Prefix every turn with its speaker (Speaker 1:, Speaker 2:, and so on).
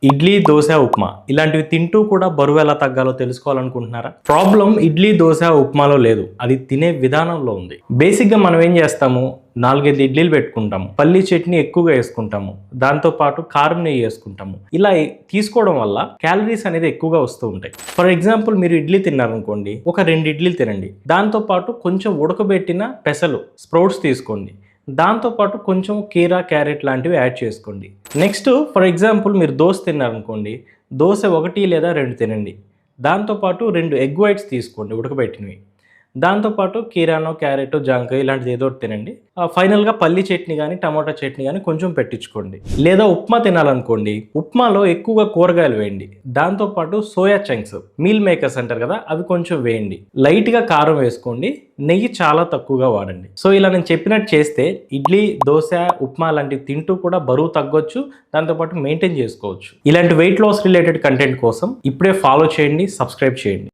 Speaker 1: ఇడ్లీ, దోస, ఉప్మా ఇలాంటివి తింటూ కూడా బరువు ఎలా తగ్గాలో తెలుసుకోవాలనుకుంటున్నారా? ప్రాబ్లం ఇడ్లీ, దోస, ఉప్మాలో లేదు. అది తినే విధానంలో ఉంది. బేసిక్‌గా మనం ఏం చేస్తాము? 4, 5 ఇడ్లీలు పెట్టుకుంటాము. పల్లీ చట్నీ ఎక్కువగా యేసుకుంటాము. దాంతో పాటు కారం నెయ్యి యేసుకుంటాము. ఇలా తీసుకోవడం వల్ల క్యాలరీస్ అనేది ఎక్కువగా వస్తూ ఉంటాయి. ఫర్ ఎగ్జాంపుల్ మీరు ఇడ్లీ తిన్నారనుకోండి. ఒక 2 ఇడ్లీలు తినండి. దాంతో పాటు కొంచెం ఉడకబెట్టిన పెసలు, స్ప్రౌట్స్ తీసుకోండి. దాంతో పాటు కొంచెం కీరా, క్యారెట్ లాంటివి యాడ్ చేసుకోండి. నెక్స్ట్ ఫర్ ఎగ్జాంపుల్ మీరు దోస తిన్నారనుకోండి. దోస 1 లేదా 2 తినండి. దాంతో పాటు 2 ఎగ్ వైట్స్ తీసుకోండి ఉడకబెట్టినవి. దాంతో పాటు కీరానో, క్యారెటో, జాంకాయ ఇలాంటిది ఏదో ఒకటి తినండి. ఫైనల్‌గా పల్లీ చట్నీ గానీ, టమాటా చట్నీ గానీ కొంచెం పెట్టించుకోండి. లేదా ఉప్మా తినాలనుకోండి. ఉప్మాలో ఎక్కువగా కూరగాయలు వేయండి. దాంతో పాటు సోయా చంక్స్, మీల్ మేకర్స్ అంటారు కదా! అవి కొంచెం వేయండి. లైట్‌గా కారం వేసుకోండి. నెయ్యి చాలా తక్కువగా వాడండి. సో, ఇలా నేను చెప్పినట్టు చేస్తే ఇడ్లీ, దోస, ఉప్మా లాంటివి తింటూ కూడా బరువు తగ్గొచ్చు. దాంతో పాటు మెయింటైన్ చేసుకోవచ్చు. ఇలాంటి వెయిట్ లాస్ రిలేటెడ్ కంటెంట్ కోసం ఇప్పుడే ఫాలో చేయండి, సబ్స్క్రైబ్ చేయండి.